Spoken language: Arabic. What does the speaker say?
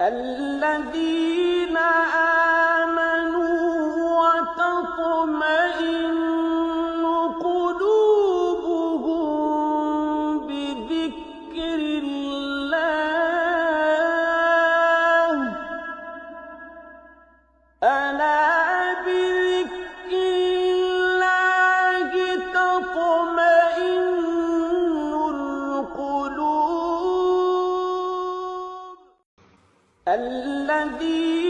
الذين آمنوا وتطمئن قلوبهم بذكر الله ألا بذكر الله تطمئن القلوب الذين